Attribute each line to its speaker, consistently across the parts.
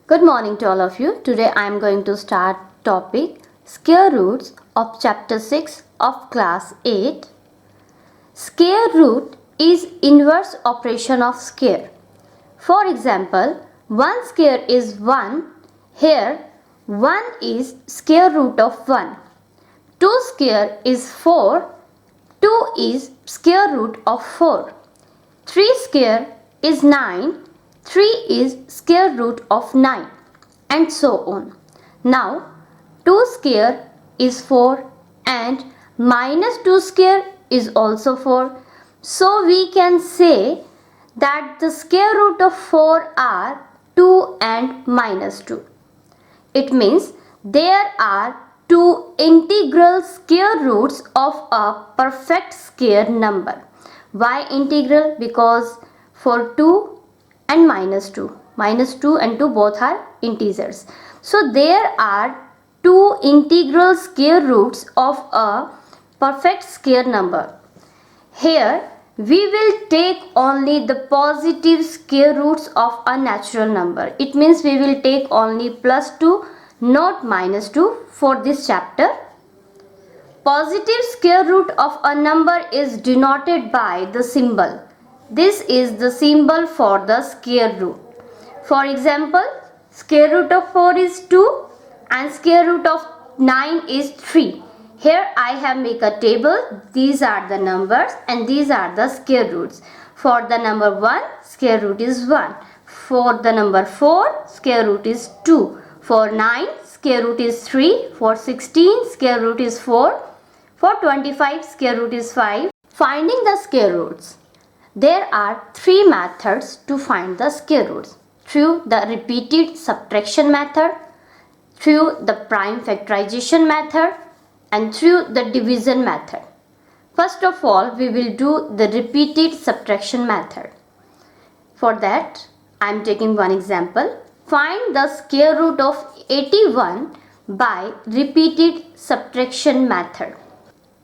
Speaker 1: Good morning to all of you. Today I am going to start topic square roots of chapter 6 of class 8. Square root is inverse operation of square. For example, 1 square is 1. Here 1 is square root of 1. 2 square is 4. 2 is square root of 4. 3 square is 9. 3 is square root of 9, and so on. Now 2 square is 4 and minus 2 square is also 4. So we can say that the square root of 4 are 2 and minus 2. It means there are two integral square roots of a perfect square number. Why integral? Because for 2 and minus 2 and 2 both are integers. So there are two integral square roots of a perfect square number. Here we will take only the positive square roots of a natural number. It means we will take only plus 2, not minus 2 for this chapter. Positive square root of a number is denoted by the symbol. This is the symbol for the square root. For example, square root of 4 is 2 and square root of 9 is 3. Here I have made a table. These are the numbers and these are the square roots. For the number 1, square root is 1. For the number 4, square root is 2. For 9, square root is 3. For 16, square root is 4. For 25, square root is 5. Finding the square roots. There are three methods to find the square roots. Through the repeated subtraction method, through the prime factorization method, and through the division method. First of all, we will do the repeated subtraction method. For that, I am taking one example. Find the square root of 81 by repeated subtraction method.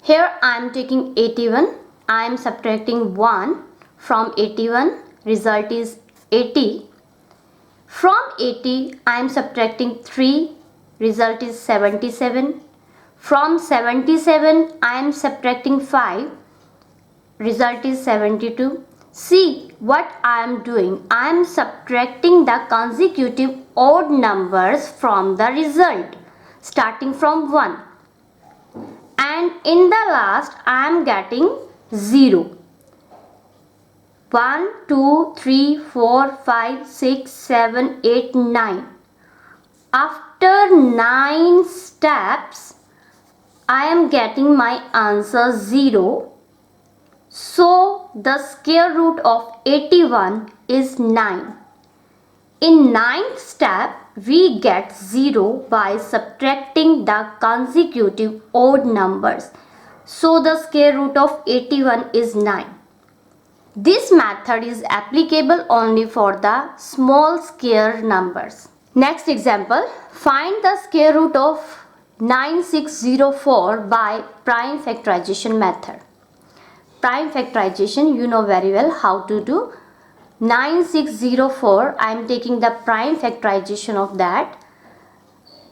Speaker 1: Here I am taking 81. I am subtracting 1 from 81. Result is 80. From 80, I am subtracting 3. Result is 77. From 77, I am subtracting 5. Result is 72. See what I am doing. I am subtracting the consecutive odd numbers from the result, starting from 1. And in the last, I am getting 0. 1, 2, 3, 4, 5, 6, 7, 8, 9. After 9 steps, I am getting my answer 0. So the square root of 81 is 9. In 9th step, we get 0 by subtracting the consecutive odd numbers. So the square root of 81 is 9. This method is applicable only for the small square numbers. Next example, find the square root of 9604 by prime factorization method. Prime factorization, you know very well how to do. 9604, I am taking the prime factorization of that.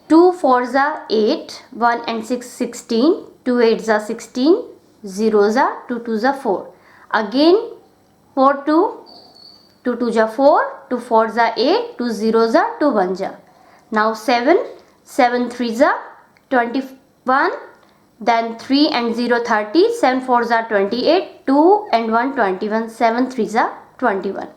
Speaker 1: 2 4s are 8, 1 and 6 16, 2 8s are 16, 0s are 2 2s are 4. Again 4 2, 2 2s are 4, 2 4s are 8, 2 0s are 2 1s are. Now 7, 7 3s are 21, then 3 and 0 30, 7 4s are 28, 2 and 1 21, 7 3s are 21.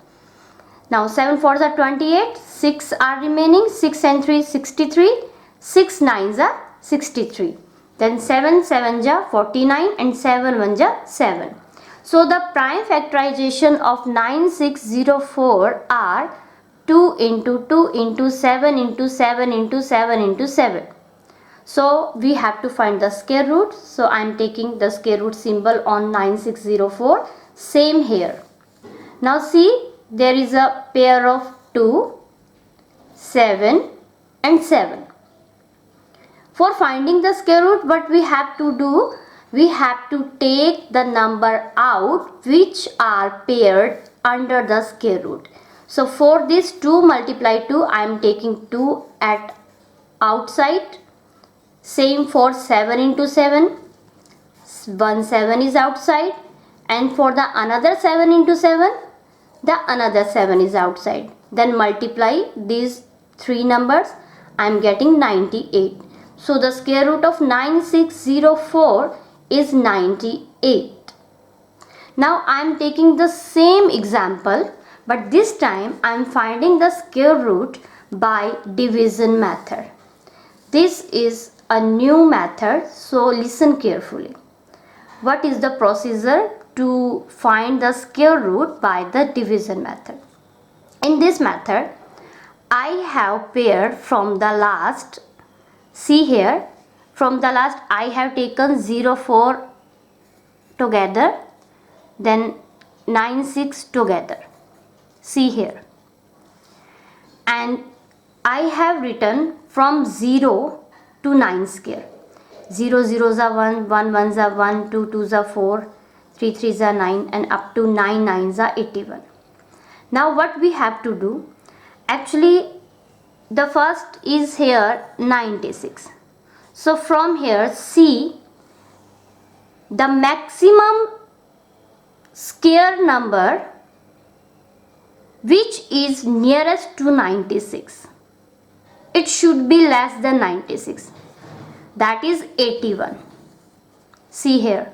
Speaker 1: Now 7 4s are 28, 6 are remaining, 6 and 3 63, 6 9s are 63. Then 7 7s are 49 and 7 1s are 7. So the prime factorization of 9604 are 2 into 2 into 7 into 7 into 7 into 7. So we have to find the square root. So I am taking the square root symbol on 9604. Same here. Now see, there is a pair of 2, 7 and 7. For finding the square root, what we have to do? We have to take the number out which are paired under the square root. So for this 2 multiply 2, I am taking 2 at outside. Same for 7 into 7. 1 7 is outside, and for the another 7 into 7, the another 7 is outside. Then multiply these 3 numbers, I am getting 98. So the square root of 9604 is 98. Now I am taking the same example, but this time I am finding the square root by division method. This is a new method, so listen carefully. What is the procedure to find the square root by the division method? In this method, I have paired from the last. See here, from the last I have taken 0 4 together, then 9 6 together. See here, and I have written from 0 to 9 square. 0 0s are 1, 1 1s are 1, 2 2s are 4, 3 3s are 9, and up to 9 9s are 81. Now what we have to do? Actually, the first is here 96. So from here, see the maximum square number which is nearest to 96. It should be less than 96. That is 81. See here,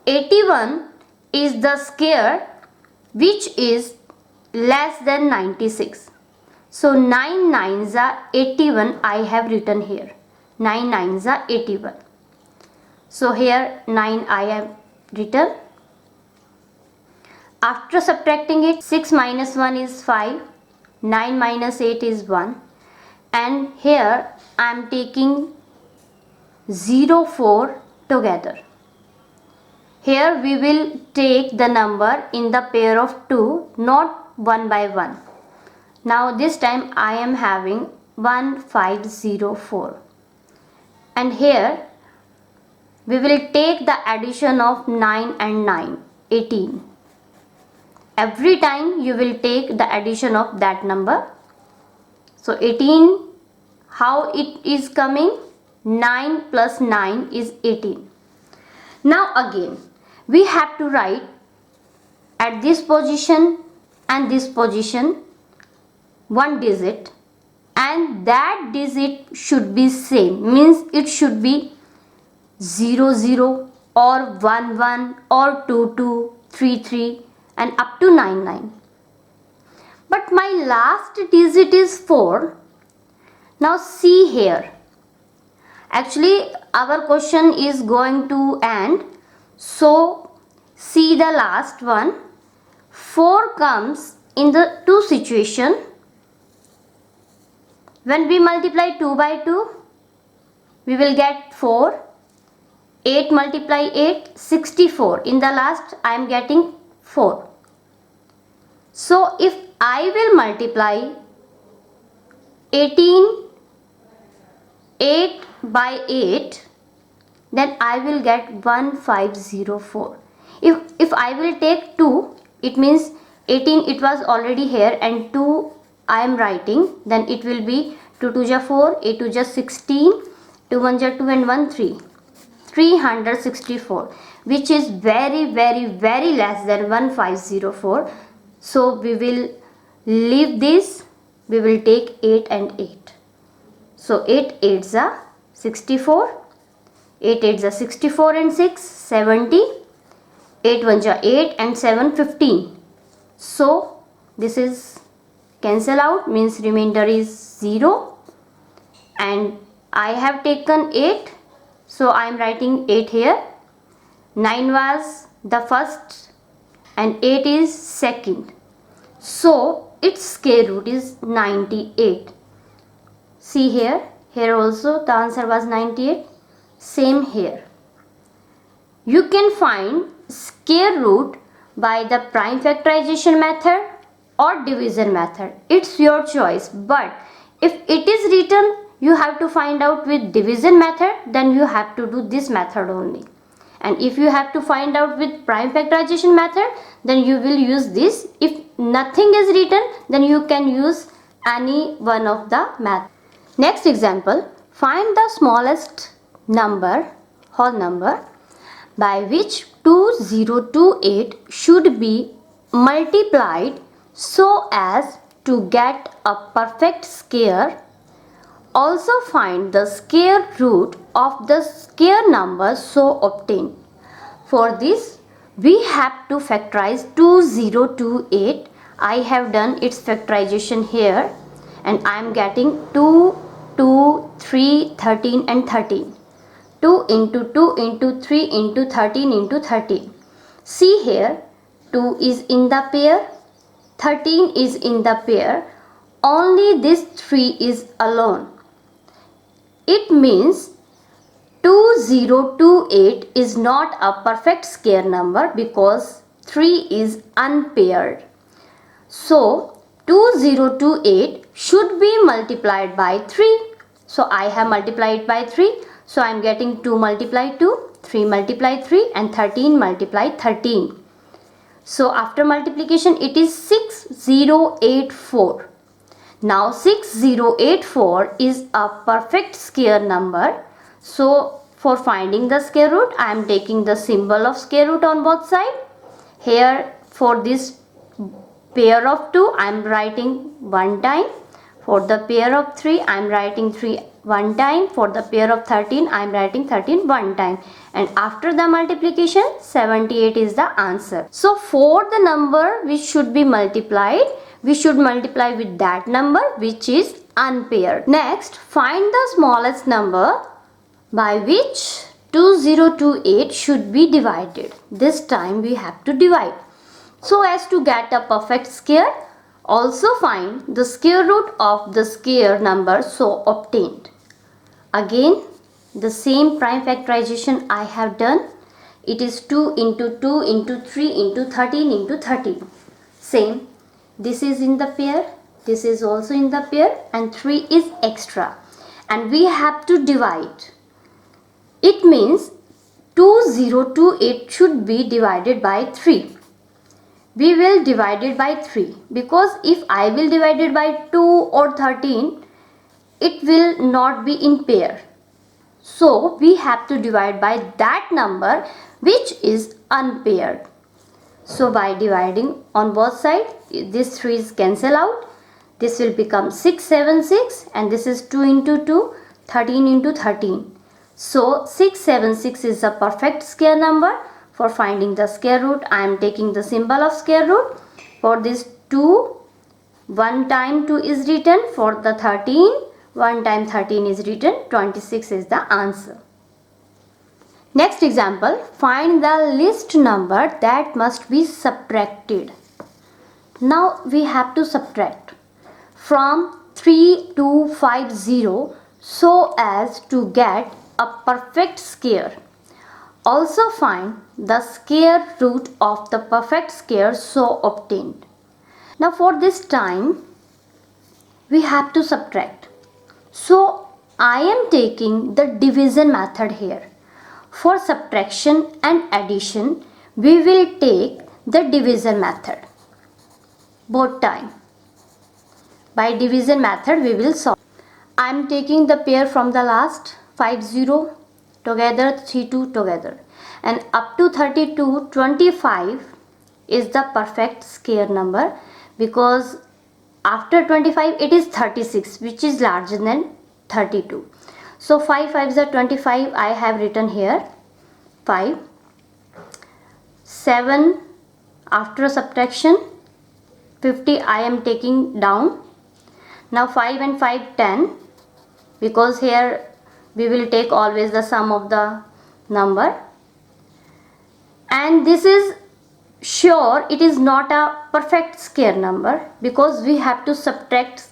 Speaker 1: 81 is the square which is less than 96. So 9 9s are 81. I have written here 9 9s are 81. So here 9 I have written. After subtracting it, 6 minus 1 is 5, 9 minus 8 is 1, and here I am taking 0 4 together. Here we will take the number in the pair of 2, not 1 by 1. Now this time I am having 1504, and here we will take the addition of 9 and 9, 18. Every time you will take the addition of that number. So 18, how it is coming? 9 plus 9 is 18. Now again we have to write at this position and this position one digit, and that digit should be same, means it should be 0 0 or 1 1 or 2 2, 3 3 and up to 9 9. But my last digit is 4. Now see here, actually our question is going to end, so see the last one. 4 comes in the two situation. When we multiply 2 by 2, we will get 4. 8 multiply 8, 64. In the last I am getting 4. So if I will multiply 8 by 8, then I will get 1504. If I will take 2, it means 18 it was already here and 2 I am writing, then it will be 2 2 ja 4, 8 2 ja 16, 2 1 ja 2 and 1 3. 364, which is very less than 1504. So we will leave this, we will take 8 and 8. So 8 8s are 64, 8 8s are 64 and 6 70, 8 1s are 8 and 7 15. So this is cancel out, means remainder is 0, and I have taken 8, so I am writing 8 here. 9 was the first and 8 is second, so its square root is 98. See here, here also the answer was 98. Same here. You can find square root by the prime factorization method or division method. It's your choice, but if it is written you have to find out with division method, then you have to do this method only. And if you have to find out with prime factorization method, then you will use this. If nothing is written, then you can use any one of the method. Next example, find the smallest number, whole number, by which 2028 should be multiplied so as to get a perfect square. Also find the square root of the square number so obtained. For this, we have to factorize 2028. I have done its factorization here, and I am getting 2, 2, 3, 13 and 13. 2 into 2 into 3 into 13 into 13. See here, 2 is in the pair, 13 is in the pair, only this 3 is alone. It means 2028 is not a perfect square number because 3 is unpaired. So 2028 should be multiplied by 3. So I have multiplied by 3. So I am getting 2 multiplied 2, 3 multiplied 3 and 13 multiplied 13. So after multiplication it is 6084. Now 6084 is a perfect square number. So for finding the square root, I am taking the symbol of square root on both sides. Here for this pair of 2, I am writing 1 time. For the pair of 3, I am writing 3 1 time. For the pair of 13, I am writing 13 1 time. And after the multiplication, 78 is the answer. So for the number which should be multiplied, we should multiply with that number which is unpaired. Next, find the smallest number by which 2028 should be divided. This time we have to divide so as to get a perfect square. Also find the square root of the square number so obtained. Again, the same prime factorization I have done. It is 2 into 2 into 3 into 13 into 13. Same. This is in the pair, this is also in the pair, and 3 is extra. And we have to divide. It means 2028 should be divided by 3. We will divide it by 3 because if I will divide it by 2 or 13, it will not be in pair. So we have to divide by that number which is unpaired. So by dividing on both sides, this 3 is cancel out. This will become 676 and this is 2 into 2, 13 into 13. So 676 is a perfect square number. For finding the square root, I am taking the symbol of square root. For this 2, 1 time 2 is written. For the 13, 1 time 13 is written. 26 is the answer. Next example, find the least number that must be subtracted. Now we have to subtract from 3250 so as to get a perfect square. Also find the square root of the perfect square so obtained. Now for this time we have to subtract. So I am taking the division method here. For subtraction and addition, we will take the division method both time. By division method, we will solve. I am taking the pair from the last 50 together, 32 together, and up to 32, 25 is the perfect square number because after 25 it is 36, which is larger than 32. So 5 5s are 25. I have written here 5. 7 after subtraction 50 I am taking down. Now 5 and 5 10 because here we will take always the sum of the number. And this is sure it is not a perfect square number because we have to subtract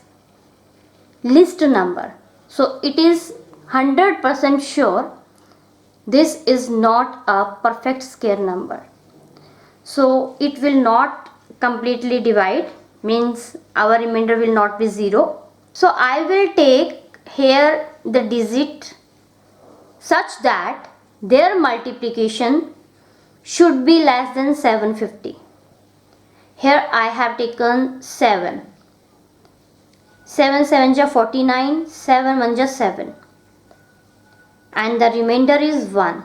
Speaker 1: least number. So it is 100% sure this is not a perfect square number. So it will not completely divide, means our remainder will not be 0. So I will take here the digit such that their multiplication should be less than 750. Here I have taken 7. 7 7 ja 49, 7 1 ja 7, and the remainder is 1.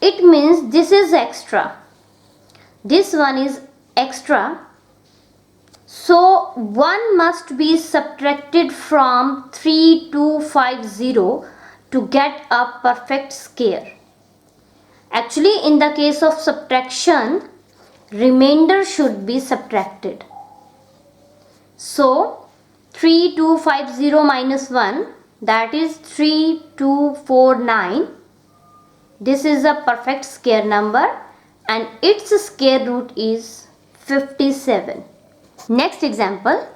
Speaker 1: It means this is extra. This one is extra. So 1 must be subtracted from 3250 to get a perfect square. Actually, in the case of subtraction, remainder should be subtracted. So 3250 minus 1, that is 3249. This is a perfect square number and its square root is 57. Next example.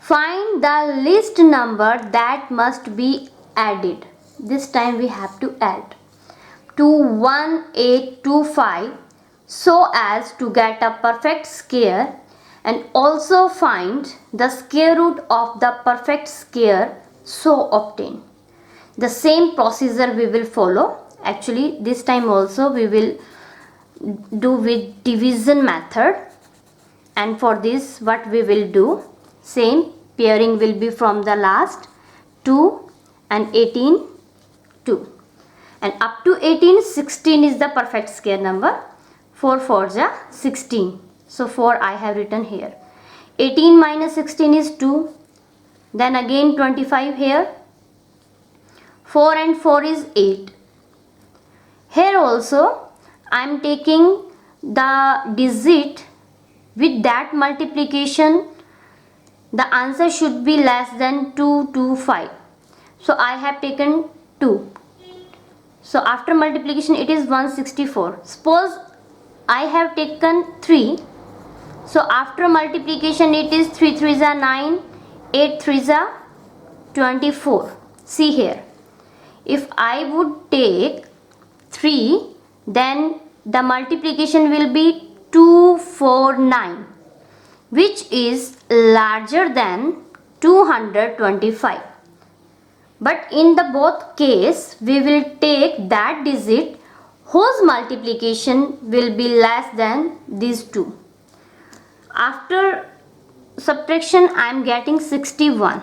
Speaker 1: Find the least number that must be added. This time we have to add to 1825 so as to get a perfect square, and also find the square root of the perfect square so obtain. The same procedure we will follow. Actually, this time also we will do with division method, and for this what we will do, same pairing will be from the last 2 and 18 2, and up to 18 16 is the perfect square number. 4 4 ja 16, so 4 I have written here. 18 minus 16 is 2, then again 25 here. 4 and 4 is 8. Here also I am taking the digit with that multiplication. The answer should be less than 225, so I have taken 2. So after multiplication it is 164. Suppose I have taken 3, so after multiplication it is 3 3s are 9, 8 3s are 24. See here, if I would take 3, then the multiplication will be 249, which is larger than 225. But in the both case we will take that digit whose multiplication will be less than these two. After subtraction I am getting 61.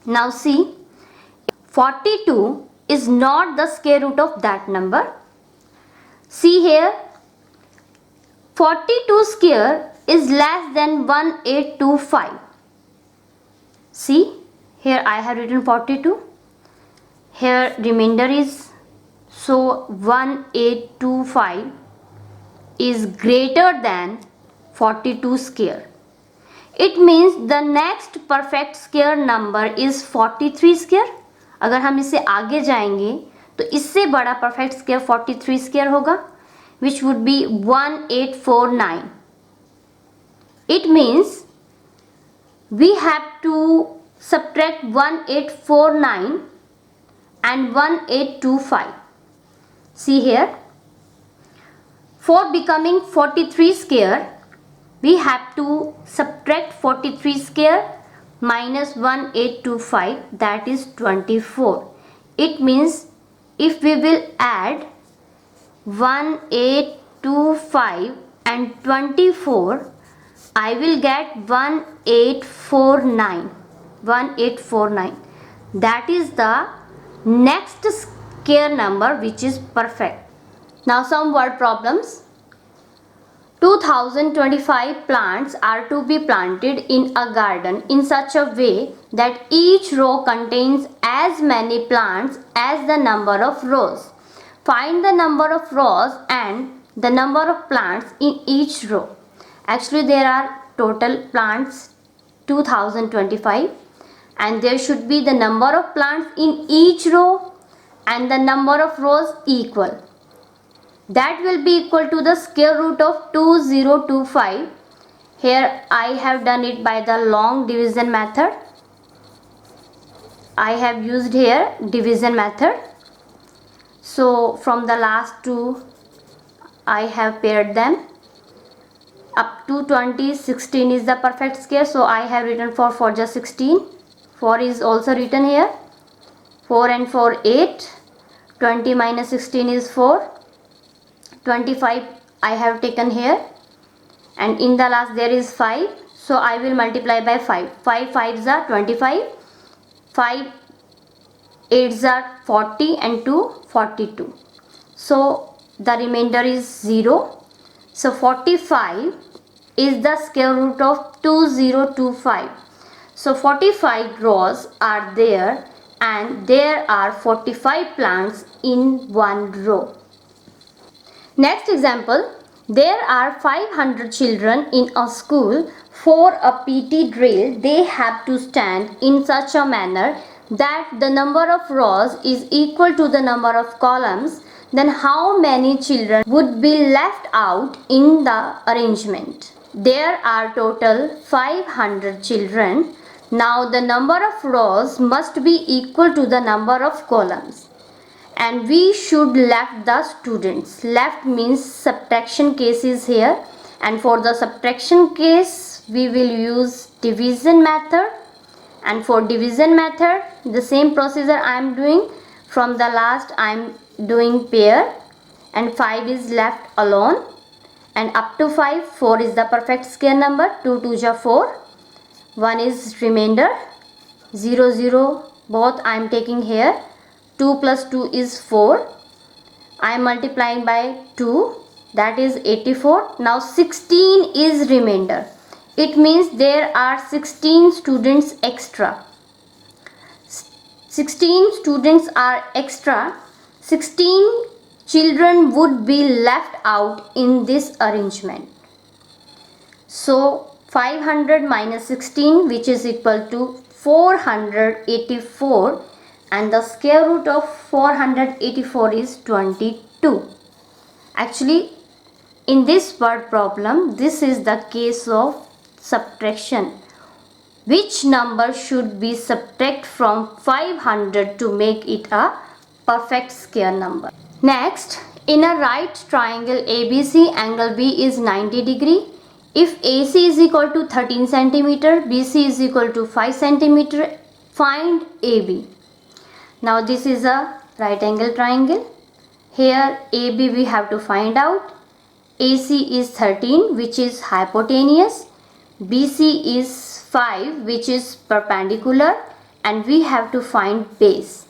Speaker 1: Now see, 42 is not the square root of that number. See here, 42 square is less than 1825. See, here I have written 42. Here remainder is, so 1825 is greater than 42 square. It means the next perfect square number is 43 square. अगर हम इससे आगे जाएंगे तो इससे बड़ा perfect square 43 square होगा, which would be 1849. It means we have to subtract 1849 and 1825. See here, for becoming 43 square we have to subtract 43 square minus 1825, that is 24. It means if we will add 1825 and 24, I will get 1849. 1849, that is the next square number which is perfect. Now some word problems. 2025 plants are to be planted in a garden in such a way that each row contains as many plants as the number of rows. Find the number of rows and the number of plants in each row. Actually, there are total plants 2025, and there should be the number of plants in each row and the number of rows equal. That will be equal to the square root of 2025. Here I have done it by the long division method. I have used here division method. So from the last two I have paired them. Up to 20, 16 is the perfect square. So I have written 4 4 just 16. 4 is also written here. 4 and 4 8. 20 minus 16 is 4. 25 I have taken here, and in the last there is 5, so I will multiply by 5. 5 5s are 25, 5 8s are 40, and 2 42. So the remainder is 0. So 45 is the square root of 2025. So 45 rows are there, and there are 45 plants in one row. Next example, there are 500 children in a school. For a PT drill, they have to stand in such a manner that the number of rows is equal to the number of columns. Then how many children would be left out in the arrangement? There are total 500 children. Now the number of rows must be equal to the number of columns, and we should left the students. Left means subtraction case is here, and for the subtraction case we will use division method. And for division method, the same procedure I am doing. From the last I am doing pair, and 5 is left alone, and up to 5, 4 is the perfect square number. 2 2s are 4, 1 is remainder, 0 0 both I am taking here. 2 plus 2 is 4. I am multiplying by 2, that is 84. Now 16 is remainder. It means there are 16 students extra. 16 students are extra. 16 children would be left out in this arrangement. So 500 minus 16, which is equal to 484, and the square root of 484 is 22. Actually, in this word problem, this is the case of subtraction. Which number should be subtract from 500 to make it a perfect square number? Next, in a right triangle ABC, angle B is 90 degree. If AC is equal to 13 centimeter, BC is equal to 5 centimeter, find AB. Now this is a right angle triangle. Here AB we have to find out. AC is 13, which is hypotenuse. BC is 5, which is perpendicular, and we have to find base.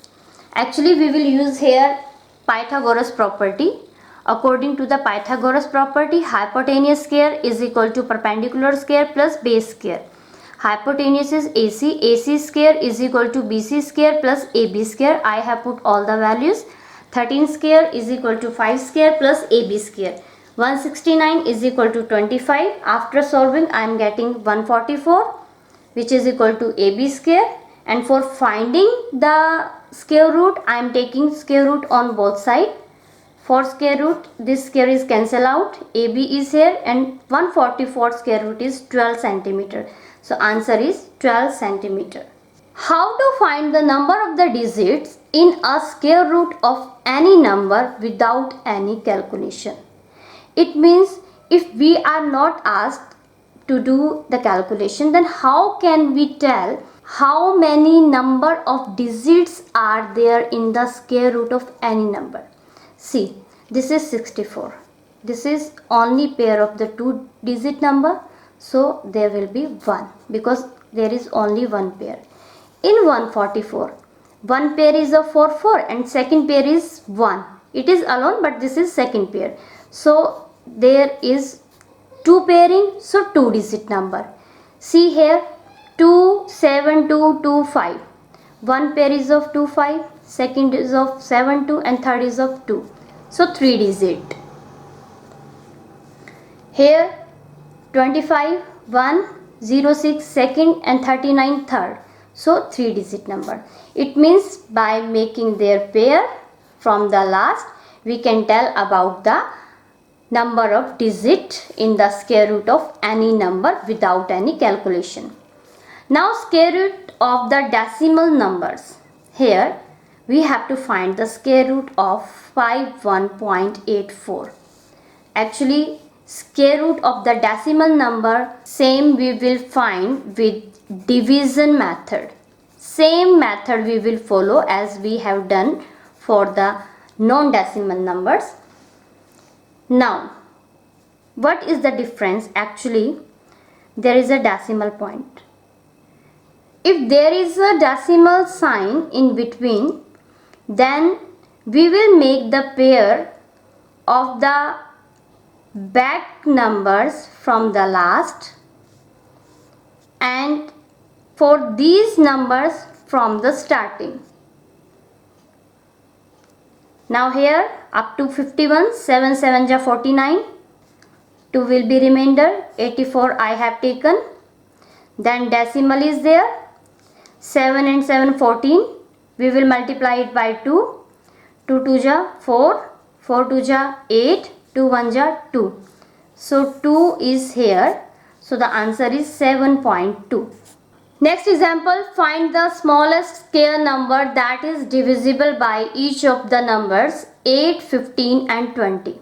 Speaker 1: Actually we will use here Pythagoras property. According to the Pythagoras property, hypotenuse square is equal to perpendicular square plus base square. Hypotenuse is AC, AC square is equal to BC square plus AB square. I have put all the values. 13 square is equal to 5 square plus AB square. 169 is equal to 25. After solving, I am getting 144, which is equal to AB square. And for finding the square root, I am taking square root on both sides. For square root, this square is cancelled out. AB is here, and 144 square root is 12 centimeter. So answer is 12 centimeter. How to find the number of the digits in a square root of any number without any calculation? It means if we are not asked to do the calculation, then how can we tell how many number of digits are there in the square root of any number? See, this is 64. This is only pair of the 2-digit number, so there will be 1 because there is only one pair. In 144, one pair is of 4 4 and second pair is 1. It is alone, but this is second pair. So there is 2 pairing, so 2-digit number. See here, 2 7 2 2 5. One pair is of 2 5, second is of 7 2, and third is of 2. So 3-digit. Here 25 1 0 6 second and 39 third. So 3-digit number. It means by making their pair from the last, we can tell about the number of digit in the square root of any number without any calculation. Now square root of the decimal numbers. Here we have to find the square root of 51.84. Actually, square root of the decimal number, same we will find with division method. Same method we will follow as we have done for the non-decimal numbers. Now, what is the difference? Actually, there is a decimal point. If there is a decimal sign in between, then we will make the pair of the back numbers from the last and for these numbers from the starting. Now here up to 51, 7 7 ja 49, 2 will be remainder, 84 I have taken, then decimal is there, 7 and 7 14, we will multiply it by 2, 2 2 ja 4, 4 2 ja 8, 2 1 ja 2, so 2 is here, so the answer is 7.2. Next example, find the smallest square number that is divisible by each of the numbers 8, 15 and 20.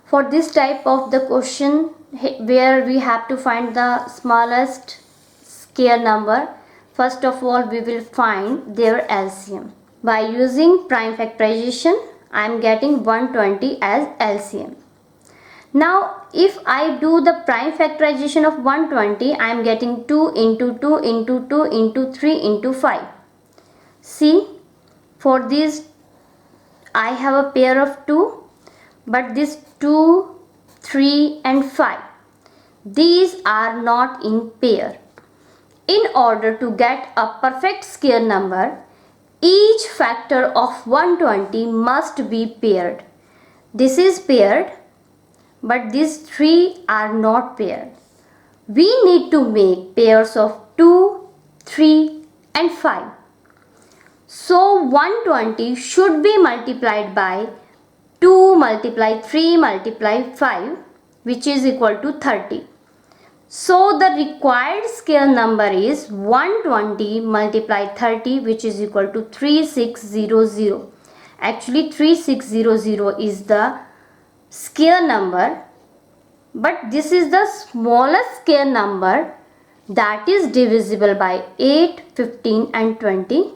Speaker 1: For this type of the question where we have to find the smallest square number, first of all we will find their LCM. By using prime factorization, I am getting 120 as LCM. Now if I do the prime factorization of 120, I am getting 2 into 2 into 2 into 3 into 5. See, for this I have a pair of 2, but this 2, 3 and 5, these are not in pair. In order to get a perfect square number, each factor of 120 must be paired. This is paired, but these three are not paired. We need to make pairs of 2, 3 and 5. So 120 should be multiplied by 2 multiply 3 multiply 5, which is equal to 30. So the required square number is 120 multiplied 30, which is equal to 3600. Actually 3600 is the square number, but this is the smallest square number that is divisible by 8, 15 and 20.